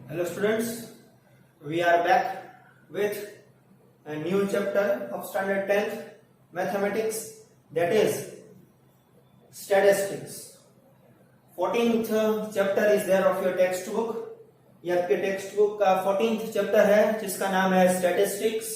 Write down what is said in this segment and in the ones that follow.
Hello students, we are back with a new chapter of standard 10th mathematics, that is statistics. 14th chapter is there of your textbook. ये आपके textbook का 14th chapter है जिसका नाम है statistics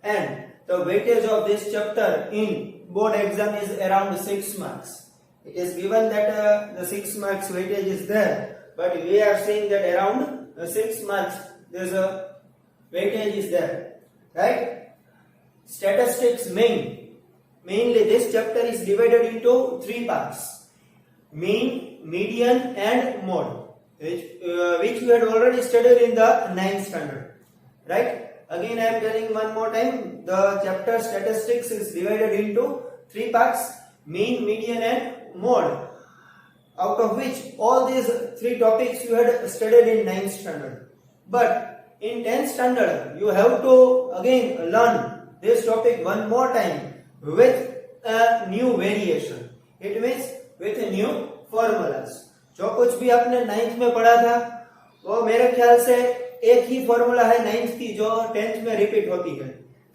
and the weightage of this chapter in board exam is around 6 marks. It is given that the 6 marks weightage is there, but we are saying that around 6 marks there's a weightage is there, right? Statistics mainly this chapter is divided into 3 parts: mean, median and mode, which we had already studied in the 9th standard, right? Again I am telling one more time, the chapter statistics is divided into 3 parts: mean, median and mode, out of which all these 3 topics you had studied in 9th standard. But in 10th standard you have to again learn this topic one more time with a new variation. It means with a new formulas. जो कुछ भी आपने 9th में पढ़ा था वो मेरे ख्याल से एक ही फॉर्मूला है 9th की जो 10th में रिपीट होती है,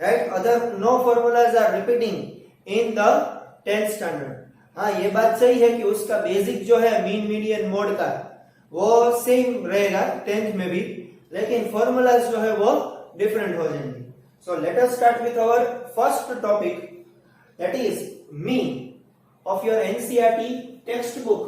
right? Other no formulas are repeating in the 10th standard. हाँ, ये बात सही है कि उसका बेसिक जो है मीन मीडियन मोड का वो सेम रहेगा 10th में भी, लेकिन फॉर्मूलाज जो है वो डिफरेंट हो जाएंगे. So let us start with our first topic, that is mean of your NCERT text book.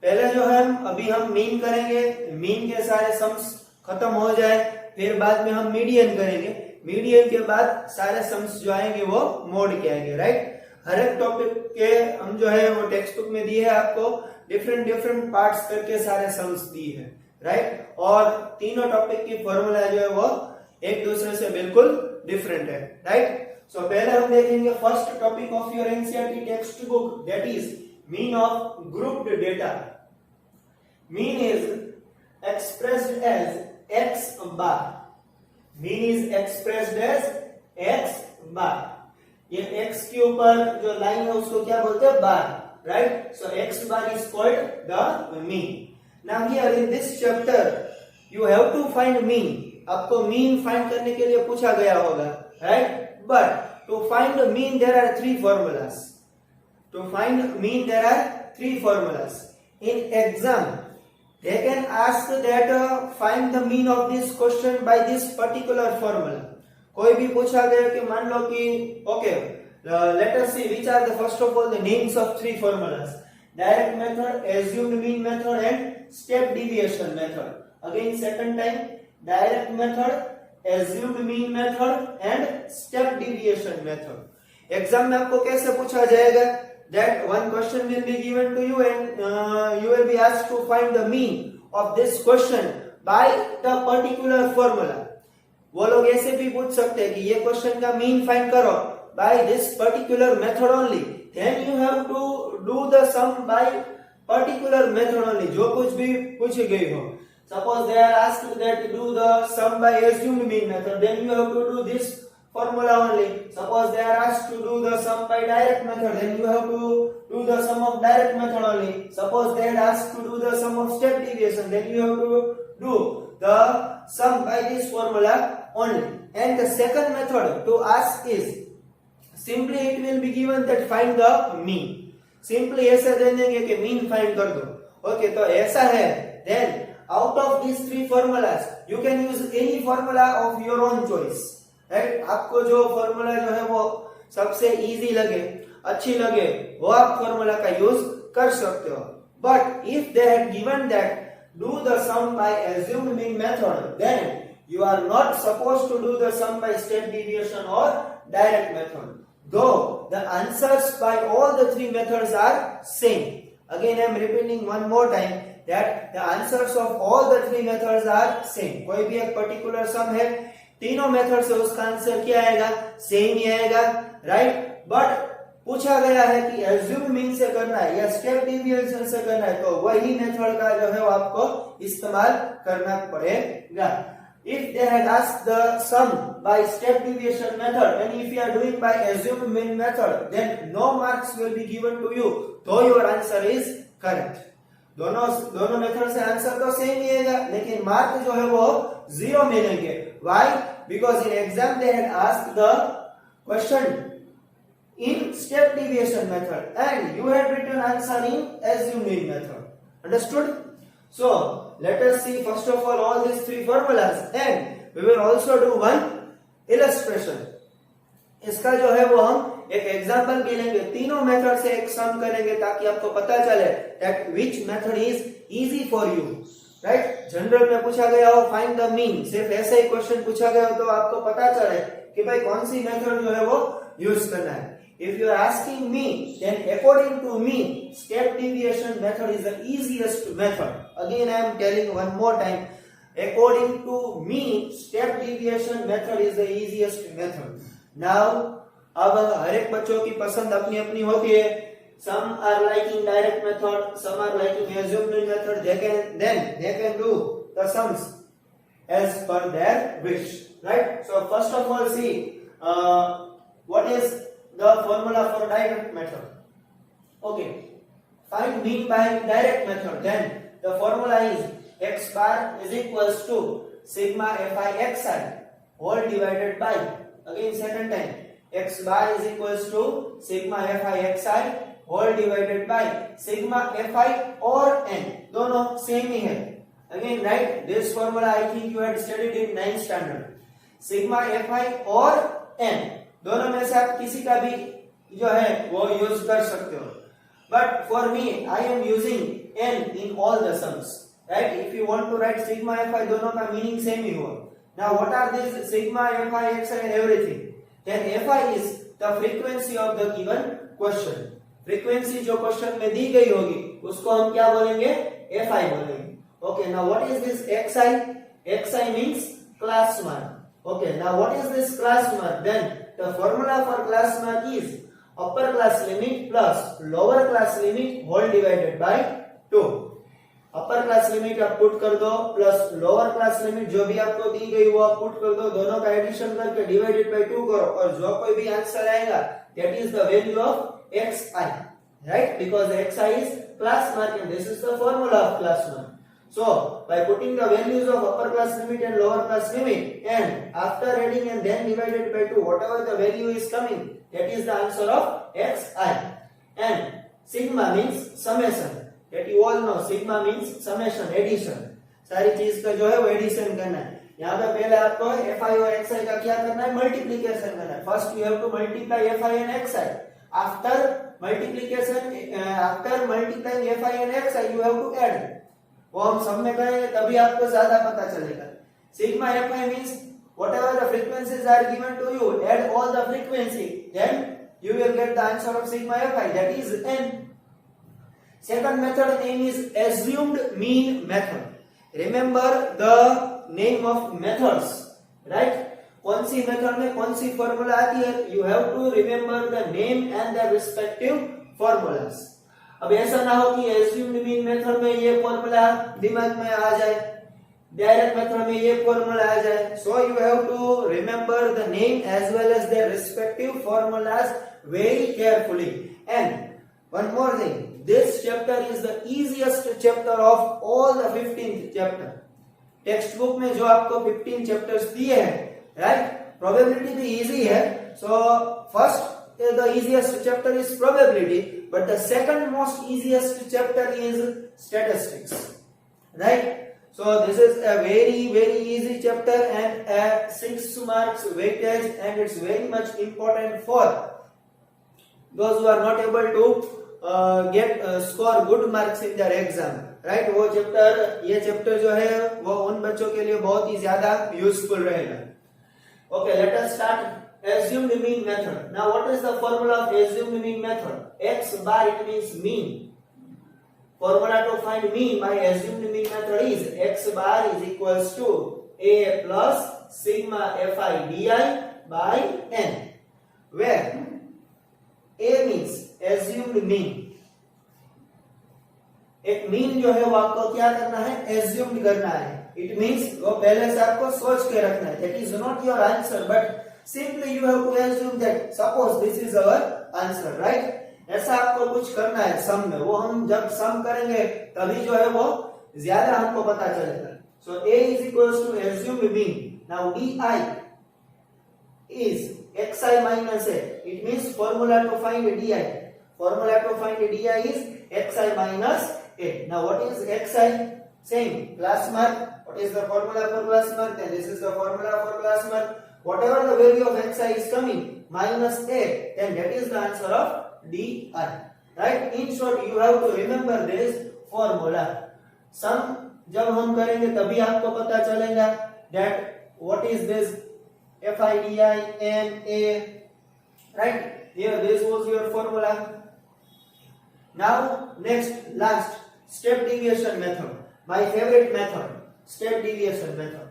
पहले जो है हम मीन करेंगे, मीन के सारे सम्स खत्म हो जाए, फिर बाद में हम मीडियन करेंगे, मीडियन के बाद सारे सम्स जो आएंगे वो मोड के आएंगे, राइट? हर एक टॉपिक के हम जो है वो टेक्स्ट बुक में दिए है आपको, डिफरेंट पार्ट्स करके सारे सम्स दिए हैं, राइट? और तीनों टॉपिक की फॉर्मूला जो है वो एक दूसरे से बिल्कुल डिफरेंट है, राइट? सो पहले हम देखेंगे first topic of your NCERT text book, that is mean of grouped data. Mean is expressed as x bar. Mean is expressed as x bar. ये x के ऊपर जो लाइन है उसको क्या बोलते हैं? Bar, right? So x bar is called the mean. Now here in this chapter you have to find mean. आपको mean find करने के लिए पूछा गया होगा, right? But to find mean there are 3 formulas. To find mean there are 3 formulas. In exam they can ask that find the mean of this question by this particular formula. कोई भी पूछा गया कि मान लो कि okay, let us see which are the first of all the names of 3 formulas: direct method, assumed mean method and step deviation method. Again second time, direct method, assumed mean method and step deviation method. Exam में आपको कैसे पूछा जाएगा? That one question will be given to you and you will be asked to find the mean of this question by the particular formula. वो लोग ऐसे भी पूछ सकते हैं कि ये क्वेश्चन का मीन फाइंड करो by this particular method only. Then you have to do the sum by particular method only. जो कुछ भी पूछी गई हो. Suppose they are asked that do the sum by assumed mean method, then you have to do this formula only. Suppose they are asked to do the sum by direct method, then you have to do the sum of direct method only. Suppose they are asked to do the sum of step deviation, then you have to do the sum by this formula only. And the second method to ask is simply it will be given that find the mean. Simply ऐसा दे देंगे कि mean find कर दो. Okay, तो ऐसा है. Then out of these 3 formulas you can use any formula of your own choice. Right? आपको जो फॉर्मूला जो है वो सबसे इजी लगे, अच्छी लगे, वो आप फॉर्मूला का यूज कर सकते हो. But if they had given that do the sum by assumed mean method, then you are not supposed to do the sum by step deviation or direct method, though the answers by all the 3 methods are same. Again I am repeating one more time that the answers of all the 3 methods are same. कोई भी एक particular सम है, तीनों method से उसका answer क्या आएगा? Same ही आएगा, राइट? बट पूछा गया है कि assumed mean से करना है या स्टेप डिविएशन से करना है, तो वही मेथड का जो है वो आपको इस्तेमाल करना पड़ेगा. If they had asked the sum by step deviation method and if you are doing by assumed mean method, then no marks will be given to you, though your answer is correct. दोनों method से answer तो same ही आएगा, लेकिन mark जो है वो 0 मिलेंगे। Why? Because in exam they had asked the question in step deviation method and you had written answer in assumed mean method. Understood? So let us see first of all these three formulas and we will also do one illustration. इसका जो है वो हम एक example भी लेंगे, तीनों method से एक सम करेंगे ताकि आपको पता चले that which method is easy for you. Right? General में पूछा गया हो फाइंड द मीन, सिर्फ ऐसे ही क्वेश्चन पूछा गया हो तो आपको पता चले कि भाई कौन सी मेथड जो है वो यूज करना है। If you are asking me, then according to me, step deviation method is the easiest method. Again, I am telling one more time. According to me, step deviation method is the easiest method. Now, अब हर एक बच्चों की पसंद अपनी अपनी होती है. Some are liking direct method, some are liking assumed method. They can do the sums as per their wish, right? So first of all, see what is the formula for direct method. Okay, find mean by direct method. Then the formula is x bar is equals to sigma fi xi whole divided by, again second time, x bar is equals to sigma fi xi whole divided by sigma fi और n, दोनों same ही है. Again write this formula, I think you had studied in 9th standard. sigma fi और n दोनों में से आप किसी का भी जो है वो यूज कर सकते हो, but for me I am using n in all the sums, right? If you want to write sigma fi, दोनों का मीनिंग सेम ही होगा. Now what are this sigma fi x and everything? Then fi is the frequency of the given question. Frequency जो question में दी गई होगी उसको हम क्या बोलेंगे? fi बोलेंगे. Okay, now what is this xi means class mark. Okay, now what is this class mark? Then the formula for class mark is upper class limit plus lower class limit whole divided by 2. Upper class limit आप put कर दो plus lower class limit जो भी आपको दी गई वो आप put कर दो, दोनों का एडिशन करके डिवाइडेड बाय 2 करो और जो कोई भी आंसर आएगा that is the value of xi, right? Because xi is class mark and this is the formula of class mark. So by putting the values of upper class limit and lower class limit and after adding and then divided by 2, whatever the value is coming, that is the answer of xi. And sigma means summation, that you all know. Sigma means summation, addition. सारी चीज का जो है वो addition करना है. यहाँ पे पहले आपको fi और xi का क्या करना है? मल्टीप्लीकेशन करना है. First you have to multiply fi and xi. After multiplying fi and xi you have to add. वो हम सब में करेंगे तभी आपको ज्यादा पता चलेगा. Sigma fi means whatever the frequencies are given to you, add all the frequency, then you will get the answer of sigma fi, that is n. Second method name is assumed mean method. Remember the name of methods, right? कौन सी method में कौन सी formula आती है? You have to remember the name and the respective formulas. अब ऐसा ना हो कि assumed mean मेथड में ये फॉर्मूला दिमाग में आ जाए, डायरेक्ट मेथड में ये फॉर्मूला आ जाए. So you have to remember the name as well as their respective formulas very carefully. And one more thing, this chapter is the easiest chapter of all the 15th chapter. Text book में जो आपको 15 chapters दिए हैं, right? Probability भी easy है. So first the easiest chapter is probability, but the second most easiest chapter is statistics, right? So this is a very easy chapter and a 6 marks weightage, and it's very much important for those who are not able to score good marks in their exam, right? वो chapter, ये chapter जो है वो उन बच्चों के लिए बहुत ही ज्यादा यूजफुल रहेगा. Okay, let us start. Assumed mean method. Now what is the formula of assumed mean method? X bar, it means mean. Formula to find mean by assumed mean method is x bar is equals to a plus sigma fi di by n, where a means assumed mean. एक mean जो है वो आपको क्या करना है? assumed करना है. It means वो पहले से आपको सोच के रखना है. That is not your answer, but simply you have to assume that suppose this is our answer, right? ऐसा आपको कुछ करना है सम में, वो हम जब सम करेंगे तभी जो है वो ज्यादा हमको पता चलेगा. So a is equals to assumed mean. Now di is xi minus a. It means formula to find di. Formula to find di is xi minus a. Now what is xi? Same class mark. What is the formula for class mark? Then this is the formula for class mark. Whatever the value of xi is coming minus a, then that is the answer of di. Right? In short, you have to remember this formula. Sum जब हम करेंगे तभी आपको पता चलेगा that what is this FIDI NA, right? Here this was your formula. Now next last step deviation method, my favorite method, step deviation method.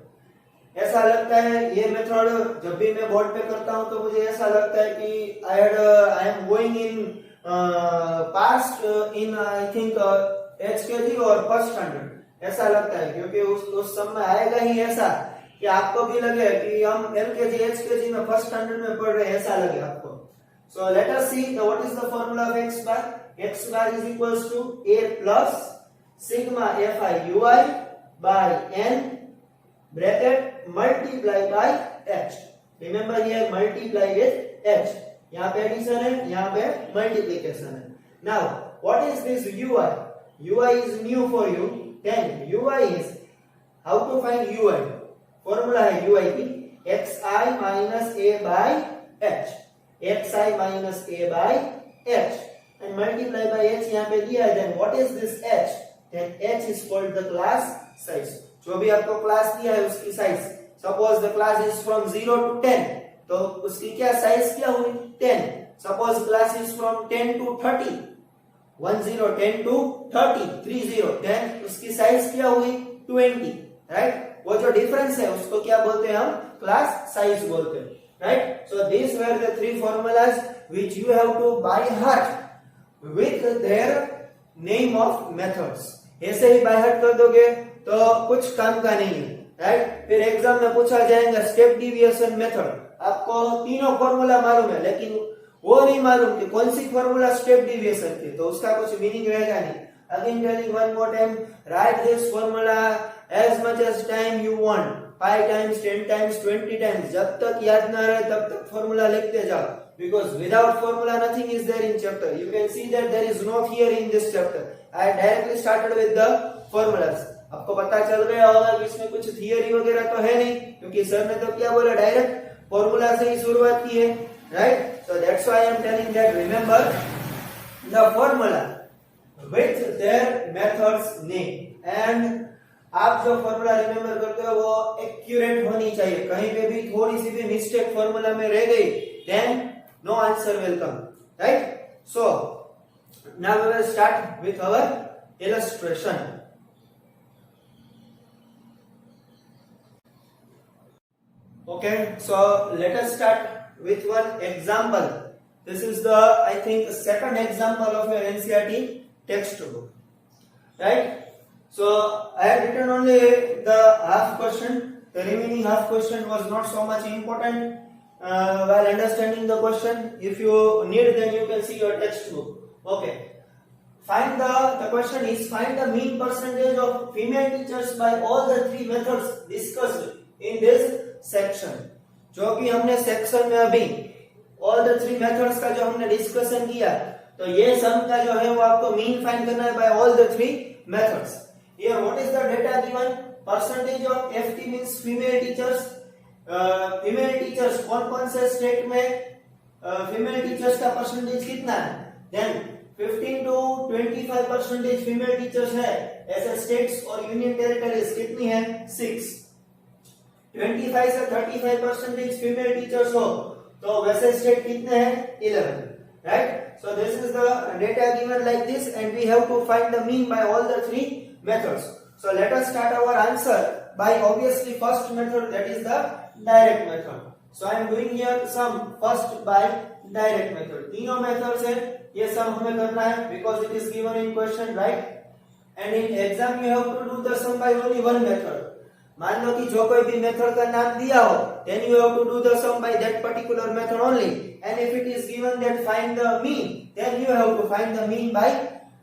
ऐसा लगता है ये मेथड जब भी मैं बोर्ड पे करता हूं तो मुझे ऐसा लगता है कि I am going in past in I think HKG और first standard, ऐसा लगता है क्योंकि उस समय आएगा ही ऐसा कि आपको भी लगे कि हम एलकेजी एचकेजी में फर्स्ट स्टैंडर्ड में पढ़ रहे हैं, ऐसा लगे आपको. So let us see what is the formula of x bar. x bar is equals to a plus sigma fi ui by n bracket multiply by h. Remember here multiply with h. यहां पे addition है, यहां पे multiplication है. Now what is this ui? ui is new for you. Then ui is, how to find ui? Formula है ui की xi minus a by h. xi minus a by h and multiply by h यहाँ पे दिया है. Then what is this h? Then h is called the class size. जो भी आपको class दिया है उसकी size. Suppose the class is from 0 to 10, तो उसकी क्या साइज क्या हुई? 10. Suppose class is from 10 to 30, 10 10 to 30 30, then उसकी साइज क्या हुई? 20, राइट? वो जो डिफरेंस है उसको क्या बोलते हैं हम? क्लास साइज बोलते हैं, right? So this were the three formulas which you have to by heart with their name of methods. ऐसे ही बाय हार्ट कर दोगे तो कुछ काम का नहीं है, राइट? फिर एग्जाम में पूछा जाएगा स्टेप डिविएशन मेथड. आपको तीनों फॉर्मूला मालूम है लेकिन वो नहीं मालूम कि कौन सी फॉर्मूला स्टेप डिविएशन की, तो उसका कुछ मीनिंग रहेगा नहीं. Again telling one more time, write this formula as much as time you want, 5 times, 10 times, 20 times. जब तक याद ना रहे तब तक फॉर्मूला लिखते जाओ, because without formula nothing is there in chapter. You can see that there is no theory in this chapter. I directly started with the formulas. आपको पता चल गया होगा कि इसमें कुछ थियरी वगैरह तो है नहीं, क्योंकि सर ने तो क्या बोला, डायरेक्ट फॉर्मूला से ही शुरुआत की है, right? So that's why I am telling that remember the formula with their methods name. And आप जो फॉर्मूला रिमेंबर करते हो वो एक्यूरेट होनी चाहिए. कहीं पे भी थोड़ी सी भी मिस्टेक फॉर्मूला में रह गई then no answer will come, right? So now we will start with our illustration. Okay, so let us start with one example. This is the, I think, second example of your NCERT textbook, right? So I have written only the half question. The remaining half question was not so much important. While understanding the question, if you need, then you can see your textbook. Okay. Find the question is find the mean percentage of female teachers by all the three methods discussed in this section. जो कि हमने section में अभी all the three methods का जो हमने discussion किया, तो ये सम का जो है वो आपको मीन फाइंड करना है by all the three methods. Here what is the data given? Percentage of FT means female teachers. Female teachers कौन-कौन से स्टेट में फीमेल टीचर्स का परसेंटेज कितना है? देन 15 to 25% फीमेल टीचर्स है. ऐसे स्टेट्स और यूनियन टेरिटरीज कितनी है? 6. 25 से 35% फीमेल टीचर्स हो तो वैसे स्टेट कितने हैं? 11, right? So this is the data given like this and we have to find the mean by all the three methods. So let us start our answer by obviously first method, that is the direct method. So I am doing here sum first by direct method. तीनों methods है, ये sum हमें करना है because it is given in question, right? And in exam you have to do the sum by only one method. मान लो कि जो कोई भी मेथड का नाम दिया हो, then you have to do the sum by that particular method only. And if it is given that find the mean, then you have to find the mean by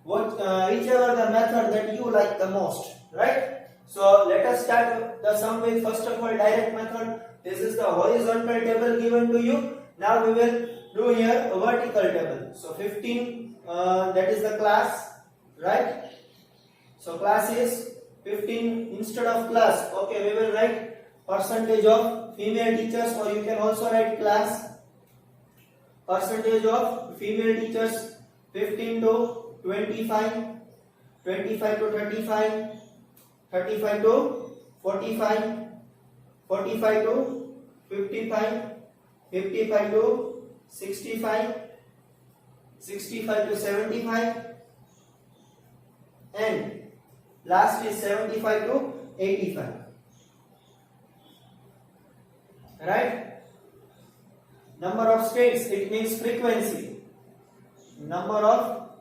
whichever the method that you like the most, right? So let us start the sum with first of all direct method. This is the horizontal table given to you. Now we will do here a vertical table. So 15, that is the class, right? So class is 15 instead of class. Okay, we will write percentage of female teachers, or you can also write class. Percentage of female teachers 15 to 25, 25 to 35, 35 to 45, 45 to 55, 55 to 65, 65 to 75, and last is 75 to 85. Right? Number of states, it means frequency. Number of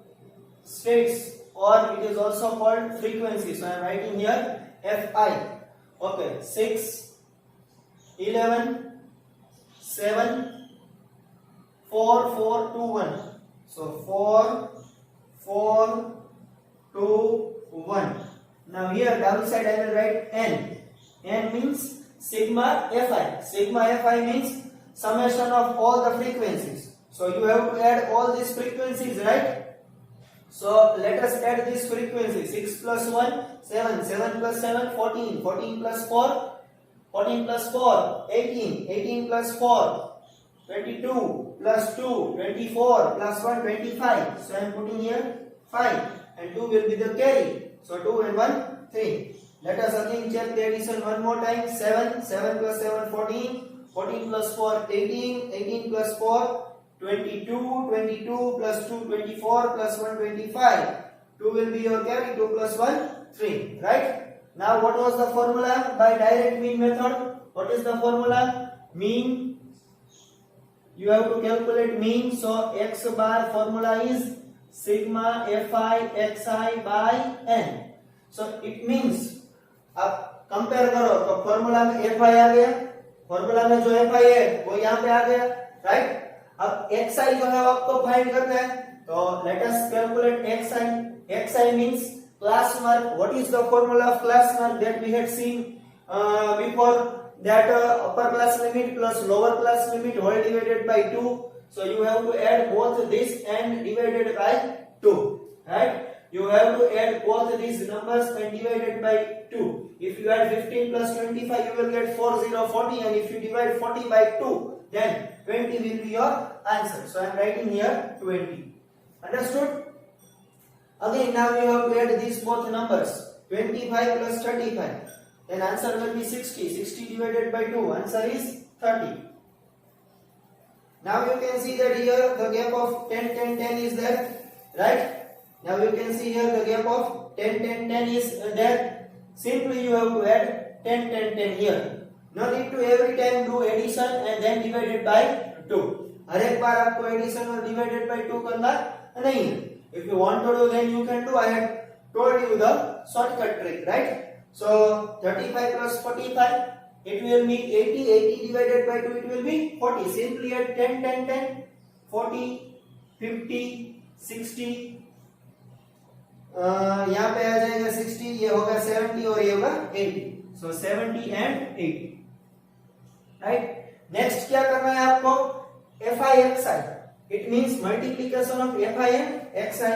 states, or it is also called frequency. So I am writing here Fi. Okay, 6, 11, 7, 4, 4, 2, 1. So 4, 4, 2, 1. Now here downside I will write n. N means sigma Fi. Sigma Fi means summation of all the frequencies. So you have to add all these frequencies, right? So let us add this frequency. 6 plus 1, 7, 7 plus 7, 14, 14 plus 4, 14 plus 4, 18, 18 plus 4, 22 plus 2, 24 plus 1, 25. So I am putting here 5, and 2 will be the carry. So 2 and 1, 3. Let us again check the addition one more time. 7, 7 plus 7, 14, 14 plus 4, 18, 18 plus 4, 22, 22 plus 2, 24 plus 1, 25. 2 will be your carry, 2 plus 1, 3. Right? Now what was the formula by direct mean method? What is the formula? Mean. You have to calculate mean. So x bar formula is sigma Fi xi by n. So it means आप compare करो तो formula में Fi आ गया, formula में जो Fi है वो यहाँ पे आ गया, राइट? अब xi जो है आपको फाइंड करना है, तो let us calculate xi. xi means class mark. What is the formula of class mark that we had seen before? That upper class limit plus lower class limit whole divided by 2. So you have to add both this and divided by 2, right? You have to add both these numbers and divided by 2. If you add 15 plus 25, you will get 40, 40, and if you divide 40 by 2, then 20 will be your answer. So I am writing here 20. Understood? Again, now you have to add these both numbers. 25 plus 35. Then answer will be 60. 60 divided by 2. Answer is 30. Now you can see that here the gap of 10, 10, 10 is there. Right? Now you can see here the gap of 10, 10, 10 is there. Simply you have to add 10, 10, 10 here. No need to every time do addition and then divided by 2. हर एक बार आपको addition और divided by 2 करना नहीं है. If you want to do, then you can do. I had told you the shortcut trick, right? So 35 plus 45, it will be 80. 80 divided by 2, it will be 40. Simply add 10, 10, 10, 40, 50, 60. यहाँ पे आ जाएगा 60, ये होगा 70 और ये होगा 80. So 70 and 80. Right? Next क्या करना है आपको? Fi xi. It means multiplication of Fi and xi.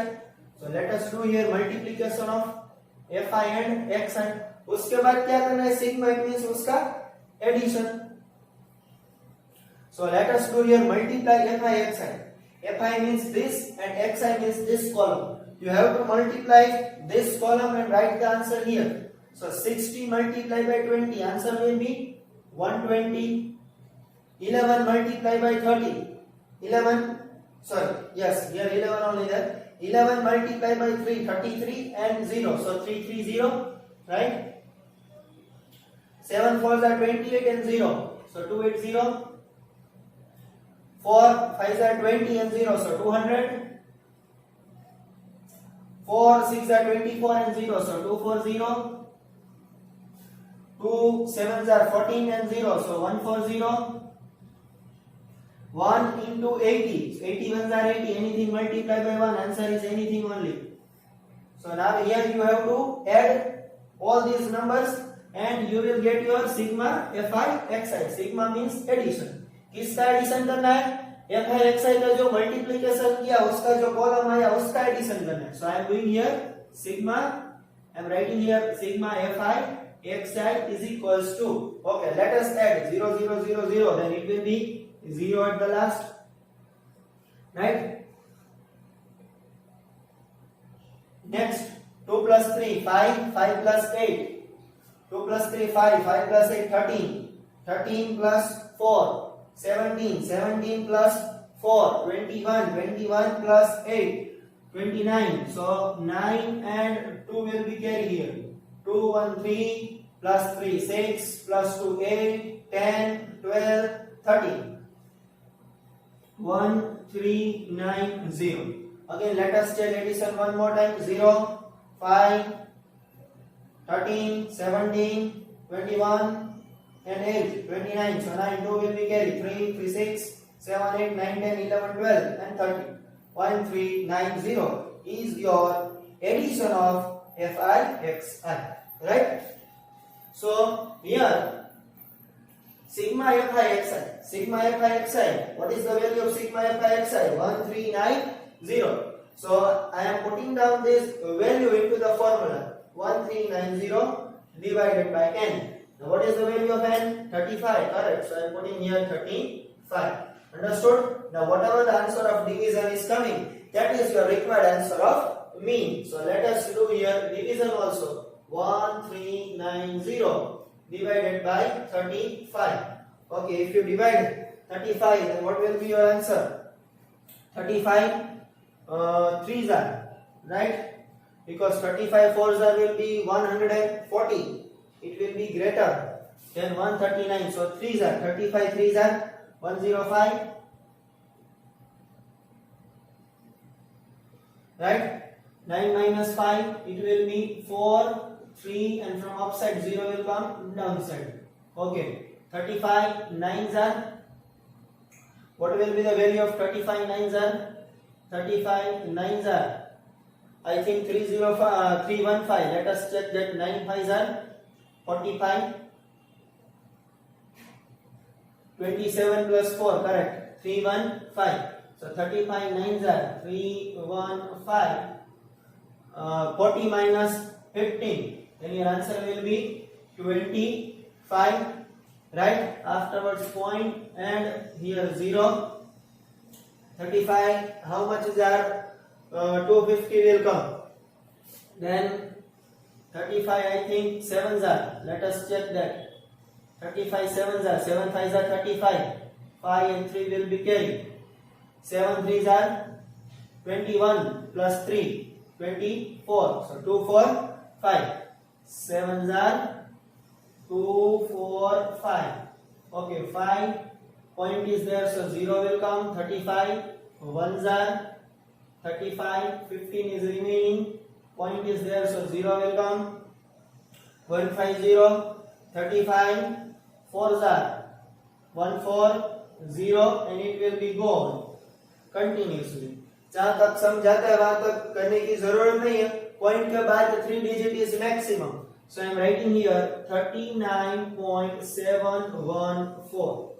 So let us do here multiplication of Fi and xi. उसके बाद क्या करना है? Sigma, it means उसका addition. So let us do here multiply Fi xi. Fi means this and xi means this column. You have to multiply this column and write the answer here. So 60 multiplied by 20, answer will be 120. 11 multiplied by 30, 11, sorry, yes, here 11 only there. 11 multiplied by 3, 33 and 0, so 330, right? 7 4s are 28 and 0, so 280. 4 5s are 20 and 0, so 200. 4 6 are 24 and 0, so 240. 2 sevens are 14 and 0, so 140. 1 into 80, 80 ones are 80, anything multiplied by 1, answer is anything only. So now here you have to add all these numbers and you will get your sigma fi xi. Sigma means addition. किसका addition करना है? fi xi का जो multiplication किया उसका जो column आया उसका एडिशन करना है. So I am doing here sigma, I am writing here sigma fi xi is equals to, okay, let us add 0 0 0 0, then it will be 0 at the last, right? Next, 2 plus 3 5, 5 plus 8, 2 plus 3 5, 5 plus 8 13, 13 plus 4 17, 17 plus 4 21, 21 plus 8 29, so 9 and 2 will be carried here. 2 1 3 plus 3 6 plus 2 8 10 12 13. 1 3 9 0. Again let us check addition one more time. 0 5 13 17 21 and 8 29, so 9 2 will be carried. 3 3 6 7 8 9 10 11 12 and 13. 1 3 9 0 is your addition of fi xi, right? So here sigma fi xi, what is the value of sigma fi xi? 1390. So I am putting down this value into the formula. 1390 divided by n. Now what is the value of n? 35, correct. So I am putting here 35. Understood? Now whatever the answer of division is coming, that is your required answer of mean. So let us do here division also. 1390 divided by 35. Okay, if you divide 35, then what will be your answer? 35 threes are, right? Because 35 fours are will be 140. It will be greater than 139. So threes are 35 threes are 105. Right? 9 minus 5, it will be 4, 3, and from upside 0 will come downside. Okay. 35 nines are, what will be the value of 35 nines are? 35 nines are, I think 315. Let us check that. 9 fives are 45. 27 plus 4, correct. 315. So 35 nines are 315. 40 minus 15. Then your answer will be 25. Right? Afterwards point and here 0. 35. How much is our 250 will come? Then 35, I think 7s are. Let us check that. 35 7s are. 7 5s are 35. 5 and 3 will be carried. 7 3s are 21 plus 3 24. So 2 4 5. 7s are 2 4 5. Okay, 5 point is there, so 0 will come. 35 1s are 35. 15 is remaining. Point is there, so 0 will come. 150. 35 4s are 1 4 0 and it will be gone continuously. जहां तक समझाता है वहां तक करने की जरूरत नहीं है. पॉइंट के बाद 3 digit is maximum. So I am writing here 39.714.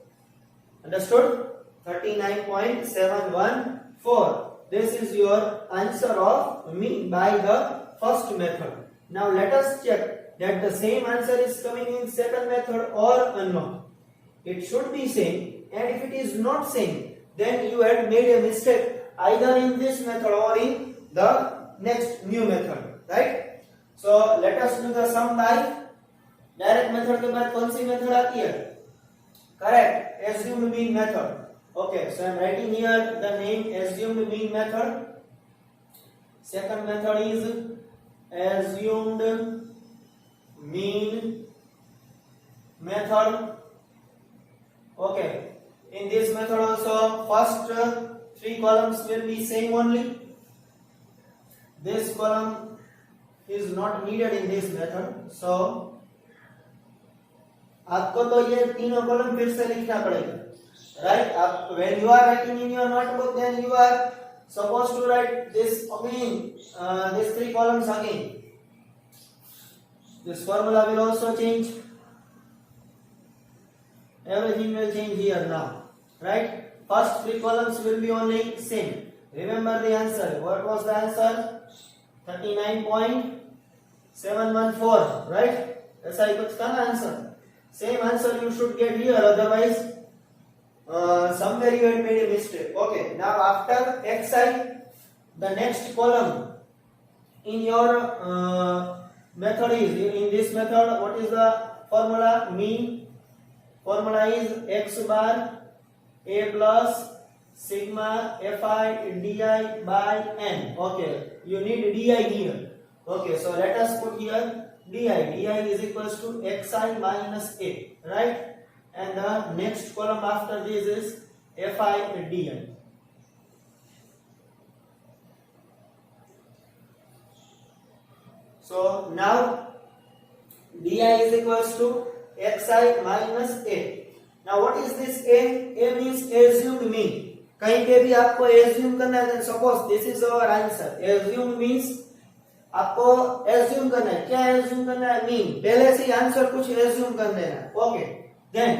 Understood? 39.714. This is your answer of mean by the first method. Now let us check that the same answer is coming in second method or not. It should be same, and if it is not same, then you had made a mistake either in this method or in the next new method, right? So let us do the sum by direct method के बाद कौन सी method आती है? Correct, assumed mean method. Okay, so I am writing here the name assumed mean method. Second method is assumed mean method. Okay, in this method also first 3 columns will be same only. This column is not needed in this method, so आपको तो ये तीनों column फिर से लिखना पड़ेगा, right? आप when you are writing in your notebook, then you are supposed to write this again, these three columns again. This formula will also change. Everything will change here now, right? First three columns will be only same. Remember the answer. What was the answer? 39.714, right? ऐसा ही कुछ था ना answer. Same answer you should get here. Otherwise, somewhere you had made a mistake. Okay. Now after xi, the next column in your method is in this method. What is the formula? Mean. Formula is x bar a plus sigma fi di by n. Okay, you need di here. Okay, so let us put here di. Di is equals to xi minus a, right? And the next column after this is fi di. So now di is equals to xi minus a. Now what is this a? A means assumed mean. कहीं पे भी आपको assume करना है, then suppose this is our answer. Assume means आपको assume करना है. क्या assume करना है? Mean. पहले से ही आंसर कुछ assume कर देना. Okay. Then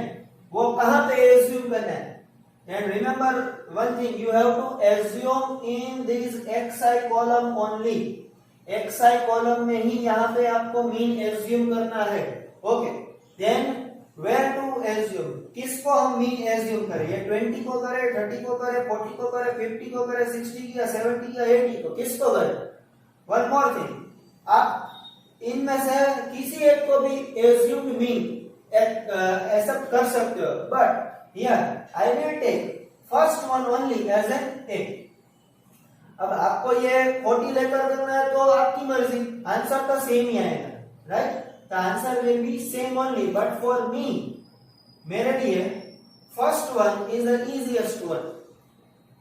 वो कहाँ पे assume करना है? And remember one thing, you have to assume in this xi column only. xi column में ही यहाँ पे आपको mean assume करना है. Okay. Then where to assume? किसको हम mean assume करें? ये 20 को करें, 30 को करें, 40 को करें, 50 को करें, 60 या 70 या 80 को, किसको करें? One more thing, आप इनमें से किसी एक को भी assumed mean accept कर सकते हो, but here I will take first one only as an a. अब आपको ये 40 लेकर करना है तो आपकी मर्जी, आंसर तो सेम ही आएगा, right? The answer will be same only, but for me, मेरे लिए first one is the easiest one.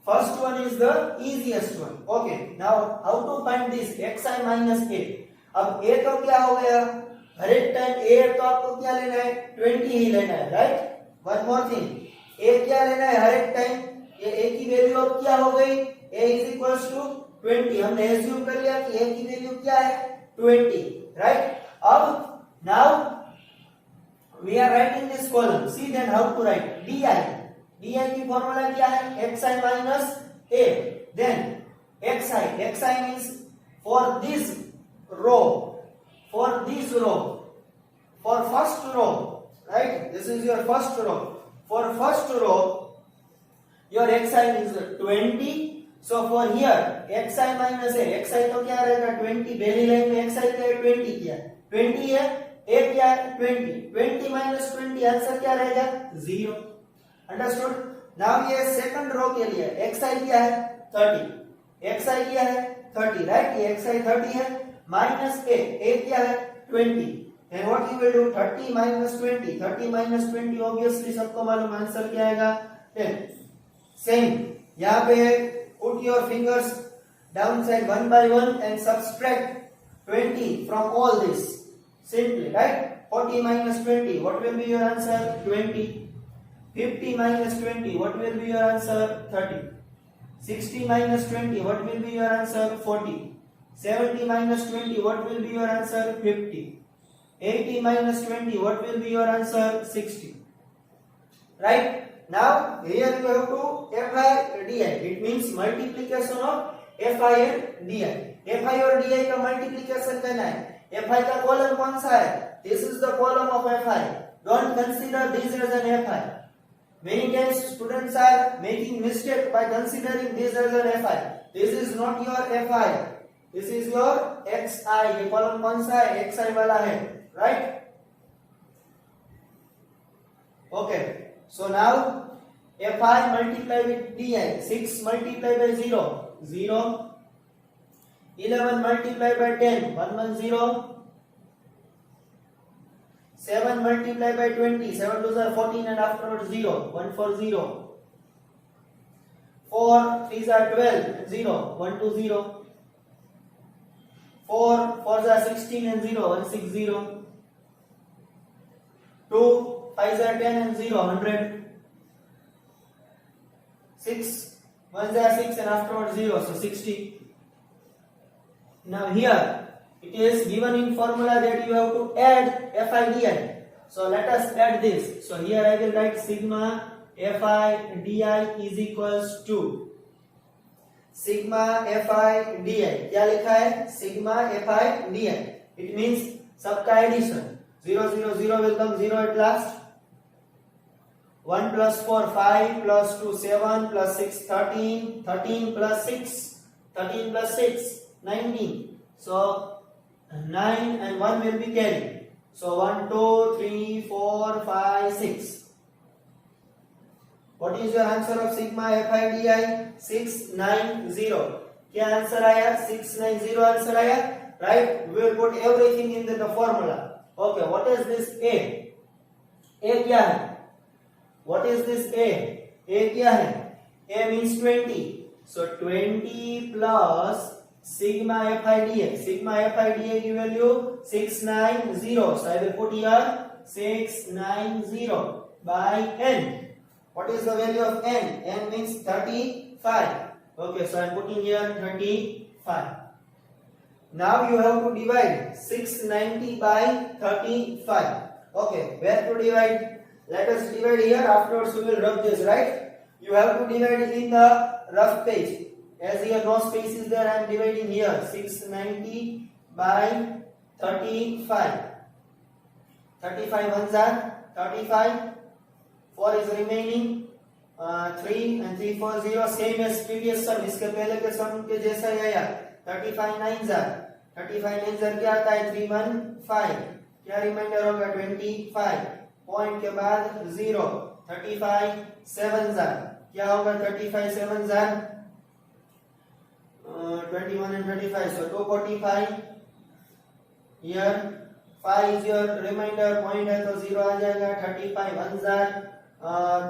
First one is the easiest one. Okay. Now how to find this xi minus a? अब a तो क्या हो गया? हर एक time a तो आपको क्या लेना है? 20 ही लेना है, right? One more thing, a क्या लेना है हर एक टाइम? ये a की वैल्यू अब क्या हो गई? a is equals to 20. हमने assume कर लिया कि a की वैल्यू क्या है? 20, राइट? अब now we are writing this column. See then how to write di. Di की फॉर्मूला क्या है? xi minus a. Then xi means for this row, for first row, right? This is your first row. For first row, your xi is 20. So for here xi minus a, xi तो क्या रहेगा? 20. पहली line में xi क्या है? 20 क्या है? 20 है, a क्या है? 20. 20 minus 20 आंसर क्या रहेगा? 0. अंडरस्टूड? नाउ ये सेकंड रो के लिए xi क्या है? 30. xi क्या है? 30, राइट? ये xi 30 है, माइनस a क्या है? 20. Then what you will do? 30 minus 20. 30 minus 20 obviously सबको मालूम आंसर क्या आएगा? 10. सेम यहाँ पे put your fingers downside one by one and subtract 20 from all this. Simply, right? 40 minus 20, what will be your answer? 20. 50 minus 20, what will be your answer? 30. 60 minus 20, what will be your answer? 40. 70 minus 20, what will be your answer? 50. 80 minus 20, what will be your answer? 60. Right? Now, here you have to fi di. It means multiplication of fi and di. fi और di का multiplication करना है. fi का column कौन सा है? This is the column of fi. Don't consider this as an fi. Many times students are making mistake by considering this as an fi. This is not your fi. This is your xi. ये column कौन सा है? xi वाला है, right? Okay. So now fi multiply with di. 6 multiply by 0, 0. 11 multiply by 10, 110. 7 multiply by 20, 7 2s are 14 and afterwards 0, 140. 4 3s are 12 and 0, 120. 4 4s are 16 and 0, 160. 2 5 are 10 and 0, 100. 6, 1 are 6 and afterwards 0, so 60. Now here, it is given in formula that you have to add FI/DI. So let us add this. So here I will write sigma FI/DI is equals to sigma FI/DI. क्या लिखा है? Sigma FI/DI. It means सबका addition. 0, 0, 0 will come 0 at last. 1 plus 4, 5 plus 2, 7 plus 6, 13. 13 plus 6, 13 plus 6, 19. So 9 and 1 will be carried. So 1, 2, 3, 4, 5, 6. What is your answer of sigma FI/DI? 690. क्या answer आया? 690 answer आया. Right? We will put everything in the formula. Okay. What is this A? A क्या है? What is this A? A क्या है? A means 20. So 20 plus sigma FI/DI. Sigma FI/DI की value 690. So I will put here 690 by n. What is the value of n? N means 35. Okay, so I am putting here 35. Now you have to divide 690 by 35. Okay, where to divide? Let us divide here. Afterwards we will rub this, right? You have to divide it in the rough page. As here no space is there, I am dividing here 690 by 35. 35 ones are 35. 4 is remaining. 3 and 3 4 0 same as previous sum. इसके पहले के sum के जैसा ही आया. 35 9s are 35 9s are क्या आता है? 315. क्या रिमाइंडर होगा? 25. पॉइंट के बाद 0. 35 7s are क्या होगा? 35 7s are 21 and 25. So 245. Here 5 is your remainder. Point है तो 0 आ जाएगा. 35 1s are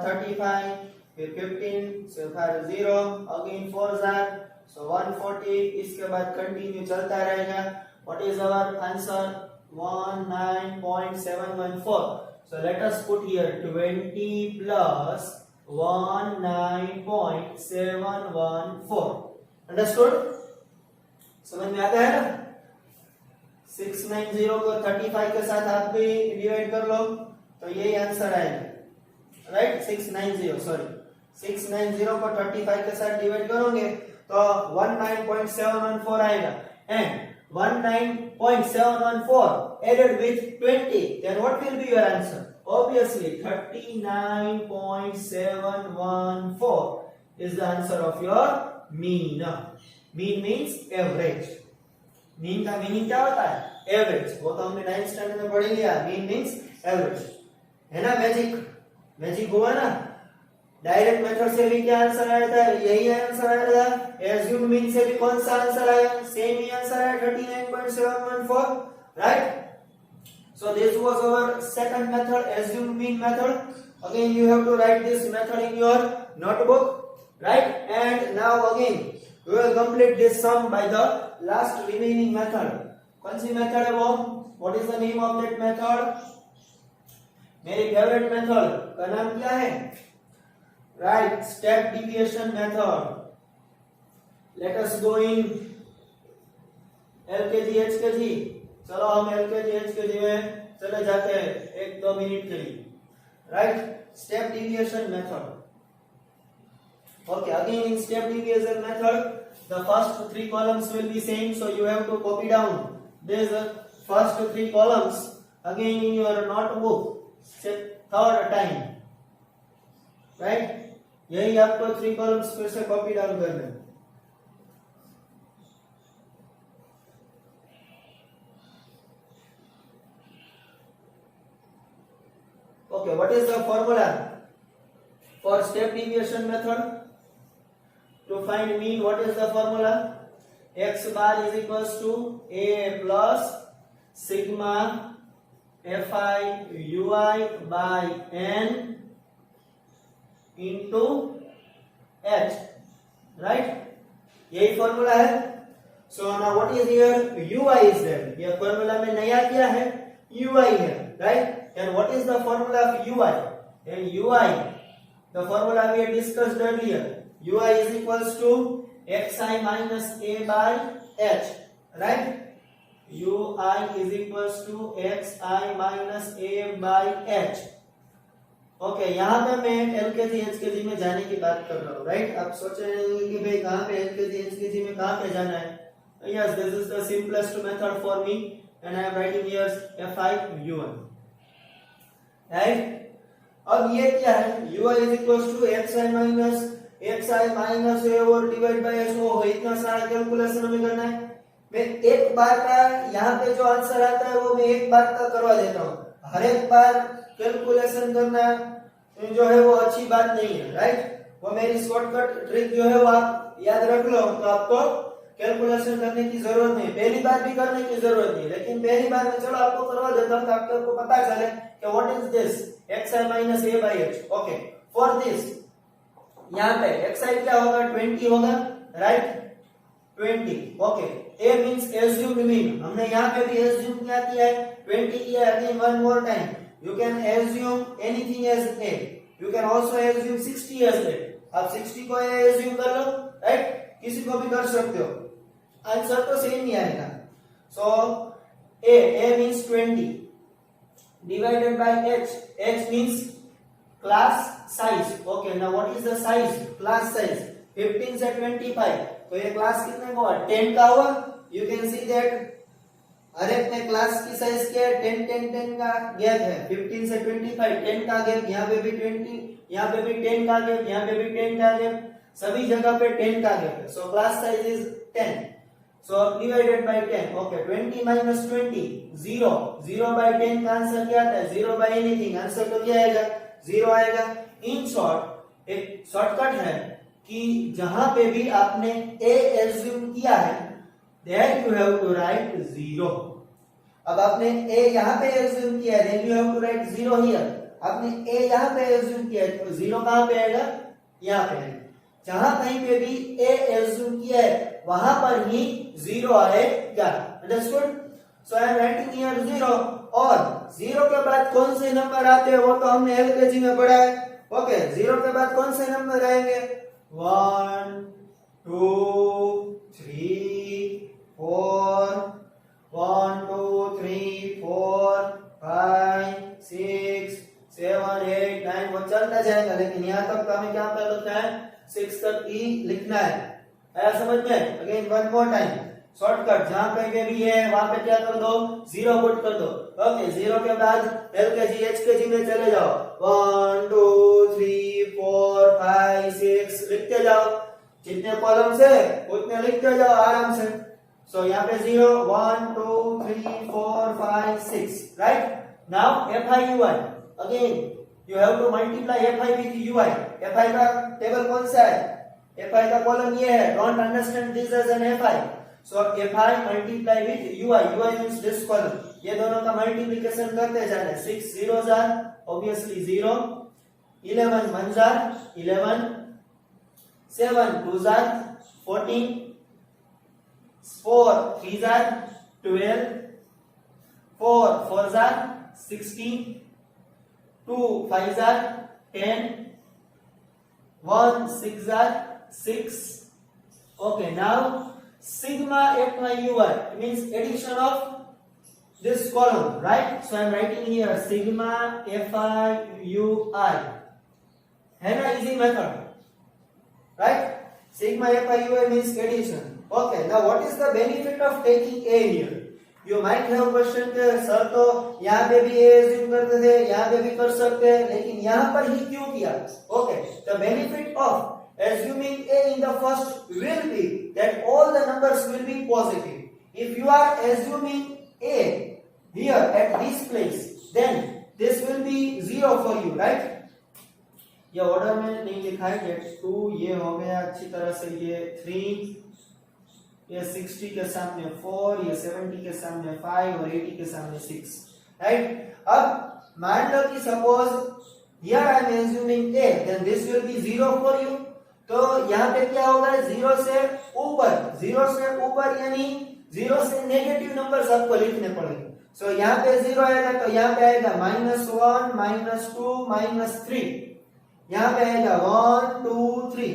35. फिर 15. So 0. Again 4s are so 140. इसके बाद कंटिन्यू चलता रहेगा. What is our answer? 19.714. So let us put here 20 plus 19.714. Understood? समझ में आता है ना? 690 को 35 के साथ आप भी डिवाइड कर लो तो यही आंसर आएगा. राइट? 690 सॉरी 690 को 35 के साथ डिवाइड करोगे तो 19.714 आएगा. And 19.714 added with 20, then what will be your answer? Obviously 39.714 is the answer of your mean. Mean means average. Mean का मीनिंग क्या होता है? Average. वो तो हमने 9th स्टैंडर्ड में पढ़ लिया. Mean means average. है ना? मैजिक हुआ ना? डायरेक्ट मेथड से भी क्या आंसर आया था? यही आंसर आया था. एज्यूम मीन से भी कौन सा आंसर आया? सेम ही आंसर आया 39.714. Right? So this was our second method, assume mean method. Again you have to write this method in your notebook. Right? And now again we will complete this sum by the last remaining method. कौन सी method है वो? What is the name of that method? मेरी favourite method का नाम क्या है? Right, step deviation method. Let us go in LKG HKG. चलो हम LKG HKG में चले जाते हैं 1-2 मिनट के लिए. Right, step deviation method. Okay, again in step deviation method, the first 3 columns will be same, so you have to copy down these first 3 columns again in your notebook. Third time. Right? यही आपको 3 columns फिर से copy down करने. Okay, what is the formula for step deviation method? To find mean, what is the formula? X bar is equals to A plus sigma Fi Ui by N into H. Right? यही formula है. So now what is here? Ui is there. ये formula में नया क्या है? Ui है. Right? And what is the formula of ui? And ui, the formula we had discussed earlier, ui is equals to xi minus a by h, right? ui is equals to xi minus a by h. Okay, यहाँ पे मैं LKG HKG में जाने की बात कर रहा हूँ, राइट? आप सोच रहे होंगे कि भाई कहाँ पे एलकेजी एचकेजी में कहाँ पे जाना है? Yes, this is the simplest method for me, and I am writing here fi u1, right? अब ये क्या है? ui is equals to xi minus a और डिवाइड बाय h हो, इतना सारा कैलकुलेशन हमें करना है। मैं एक बार का यहाँ पे जो आंसर आता है वो मैं एक बार का करवा देता हूँ। हर एक बार कैलकुलेशन करना जो है वो अच्छी बात नहीं है, राइट? वो मेरी शॉर्टकट ट्रिक जो है वो आप याद रख लो, तो आपको कैलकुलेशन करने की जरूरत नहीं, पहली बार भी करने की जरूरत नहीं, लेकिन पहली बार में चलो आपको करवा देता हूँ ताकि आपको पता चले कि what is this xi minus a by h। Okay, for this यहाँ पे xi क्या होगा? 20 होगा, right? 20। Okay, a means assumed mean, हमने यहाँ पे भी assume क्या किया है? 20 किया है। Again one more time, you can assume anything as a, you can also assume 60 as a। आप 60 को assume कर लो, राइट? किसी को भी कर सकते हो, आंसर तो सेम ही आएगा। सो a means 20 divided by h means class size। Okay, now what is the size? class size 15 से 25, तो ये क्लास कितने का हुआ? 10 का हुआ। यू कैन सी दैट हर एक में क्लास की साइज क्या है? 10 10 10 का गैप है। 15 से 25 10 का गैप, यहाँ पे भी 20, यहाँ पे भी 10 का गैप, यहाँ पे भी 10 का गैप, सभी जगह पे 10 का गैप है। So class size is 10, so divided by 10। Okay, 20 minus 20 0, 0 by 10 का आंसर क्या आता है? 0 बाय एनीथिंग, आंसर तो क्या आएगा? 0 आएगा। इन शॉर्ट एक शॉर्टकट है कि जहां पे भी आपने a एज्यूम किया है then you have to write 0। अब आपने a यहाँ पे एज्यूम किया है, then you have to write 0 here। आपने a यहाँ पे एज्यूम किया है तो 0 कहाँ पे आएगा? यहाँ पे आएगा। जहां कहीं पे भी a एज्यूम किया है वहां पर ही 0 आएगा। Understood? So I am writing here 0, और 0 के बाद कौन से नंबर आते हैं वो तो हमने एलकेजी में पढ़ा है। ओके, 0 के बाद कौन से नंबर आएंगे? 1 2 3 4, 1 2 3 4 5 6 7 8 9, वो चलता जाएगा, लेकिन यहाँ तक तो हमें क्या पे लिखना है? 6 तक ही लिखना है। आया समझ में? Again one more time, shortcut जहां कहीं पे भी है वहां पे क्या कर दो? 0 पुट कर दो। ओके, 0 के बाद एलकेजी एचकेजी में चले जाओ। 1 2 3 4 5 6 लिखते जाओ, जितने कॉलम से उतने लिखते जाओ आराम से। सो यहाँ पे 0 1 2 3 4 5 6, right? Now fi ui, again you have to multiply fi with ui। fi का टेबल कौन सा है? fi का कॉलम ये है। Don't understand this as an fi। So fi multiply with ui means this column, ये दोनों का मल्टीप्लिकेशन करते जाना है। 6 0s are obviously 0, 11 1s are 11, 7 2s are 14, 4 3s are 12, 4 4s are 16, 2 5s are 10, 1 6s are 6. Okay, now sigma fi ui means addition of this column, right? So I am writing here sigma fi ui, है ना? easy method, right? Sigma fi ui means addition. Okay, now what is the benefit of taking a here? You might have question के sir तो यहाँ पे भी a assume करते थे, यहाँ पे भी कर सकते हैं, लेकिन यहाँ पर ही क्यों किया? Okay, the benefit of assuming a in the first will be that all the numbers will be positive. If you are assuming a here at this place, then this will be 0 for you, right? ये order में नहीं लिखा है, get 2 ये हो गया अच्छी तरह से, ये 3, ये 60 के सामने 4, ये 70 के सामने 5 और 80 के सामने 6, राइट? अब मान लो कि suppose here I am assuming a, then this will be 0 for you। तो यहाँ पे क्या होगा? 0 से ऊपर, 0 से ऊपर यानी 0 से नेगेटिव नंबर्स आपको लिखने पड़ेंगे। सो यहाँ पे 0 आएगा तो यहाँ पे आएगा -1 -2 -3, यहाँ पे आएगा 1 2 3।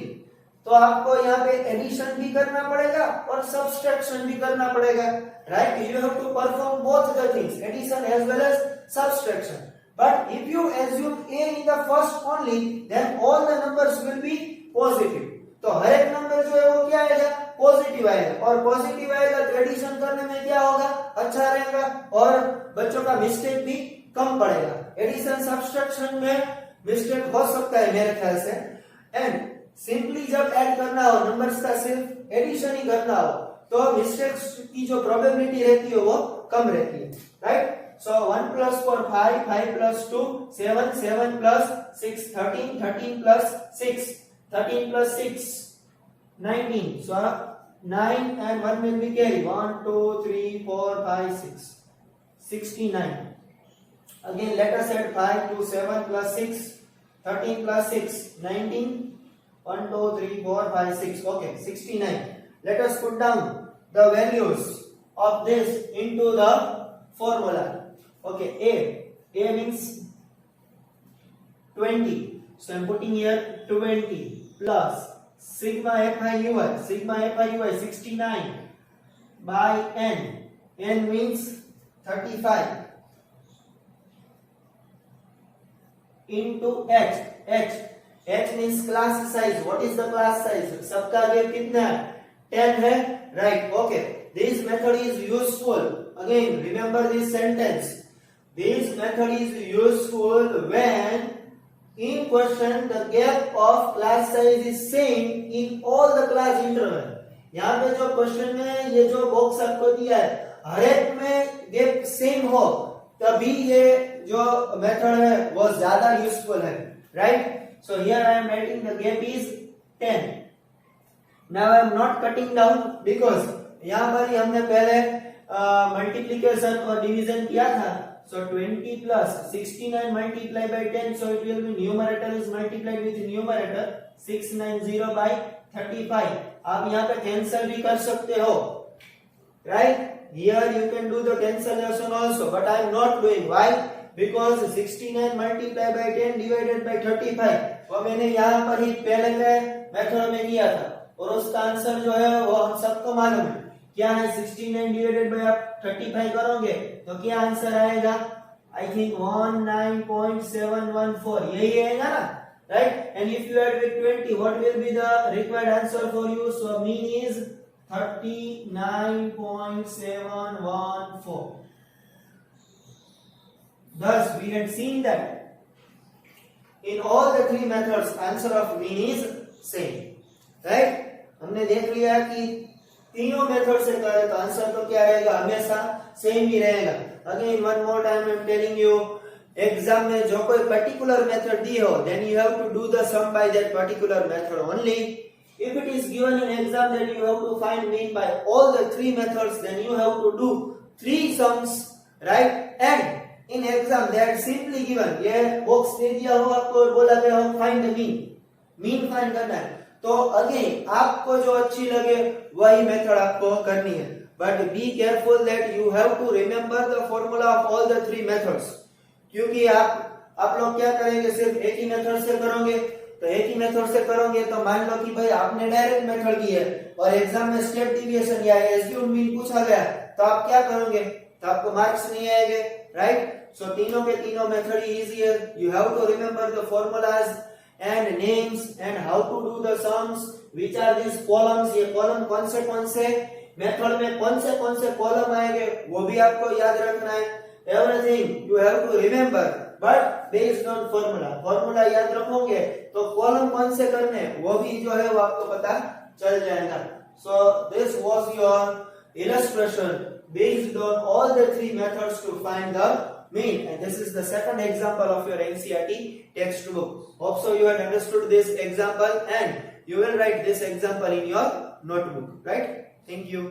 तो आपको यहाँ पे एडिशन भी करना पड़ेगा और सब्सट्रैक्शन भी करना पड़ेगा, right? You have to perform both the things, addition as well as subtraction. But if you assume a in the first only, then all the numbers will be positive। तो हर एक number जो है वो क्या आएगा? पॉजिटिव आएगा, और positive आएगा तो एडिशन करने में क्या होगा? अच्छा रहेगा और बच्चों का मिस्टेक भी कम पड़ेगा। एडिशन सब्सट्रैक्शन में मिस्टेक हो सकता है मेरे ख्याल से, एंड सिंपली जब ऐड करना हो नंबर्स का, सिर्फ एडिशन ही करना हो, तो मिस्टेक्स की जो प्रोबेबिलिटी रहती है वो कम रहती है, right? So 1 plus 4 5, 5 plus 2 7, 7 plus 6 13, 13 plus 6 13 plus 6 19। So 9 and 1 will be carry, 1 2 3 4 5 6 69। Again let us add 5 to 7 plus 6 13 plus 6 19, 1 2 3 4 5 6, okay, 69। Let us put down the values of this into the formula। Okay, a means 20, so I'm putting here 20 plus sigma FIUI, sigma FIUI 69 by n means 35 into h means class size। what is the class size? सबका gap कितना है? 10 है, right? Okay, this method is useful, again remember this sentence, this method is useful when in question the gap of class size is same in all the class interval। यहाँ पे जो question में ये जो box आपको दिया है हर एक में गैप सेम हो, तभी ये जो मेथड है वो ज्यादा यूजफुल है, right? So here I am writing the gap is 10। Now I am not cutting down because यहाँ पर ही हमने पहले मल्टीप्लिकेशन और डिवीजन किया था। So 20 plus 69 multiplied by 10, so it will be numerator is multiplied with numerator 690 by 35। आप यहाँ पे कैंसिल भी कर सकते हो, right? Here you can do the cancellation also, but I am not doing. Why? Because 69 multiplied by 10 divided by 35 वो मैंने यहाँ पर ही पहले के मेथड में किया था, और उसका आंसर जो है वो हम सबको मालूम है क्या है। 69 डिवाइडेड बाय आप 35 करोगे तो क्या आंसर आएगा? आई थिंक 19.714, यही आएगा ना, right? And if you add with 20 what will be the required answer for you? So mean is 39.714। Thus we had seen that in all the three methods answer of mean is same, right? हमने देख लिया कि तीनों method से करें तो answer तो क्या रहेगा? हमेशा सेम ही रहेगा। Again one more time I am telling you, exam में जो कोई पर्टिकुलर मेथड दी हो then you have to do the sum by that particular method only. If it is given in exam that you have to find mean by all the three methods, then you have to do 3 sums, right? And in exam that simply given, ये box दे दिया हो आपको और बोला गया हो find the mean find करना है, तो अगेन आपको जो अच्छी लगे वही मेथड आपको करनी है। But be careful that you have to remember the formula of all the three methods, क्योंकि आप लोग क्या करेंगे? सिर्फ एक ही मेथड से करोगे, तो एक ही मेथड से करोगे तो मान लो कि भाई आपने डायरेक्ट मेथड की है और एग्जाम में स्टेप डेविएशन या एज्यूम्ड मीन पूछा गया, तो आप क्या करोगे? तो आपको मार्क्स नहीं आएंगे, राइट? सो तीनों के तीनों मेथड इजी है। You have to remember the formulas and names and how to do the sums, which are these columns, ये कॉलम कौन से मेथड में कौन से कॉलम आएंगे वो भी आपको याद रखना है। Everything you have to remember, but based on formula याद रखोगे तो कॉलम कौन से करने वो भी जो है वो आपको पता चल जाएगा। सो this was your illustration based on all the three methods to find the mean, and this is the second example of your NCERT textbook. Hope so you had understood this example and you will write this example in your notebook, right? Thank you.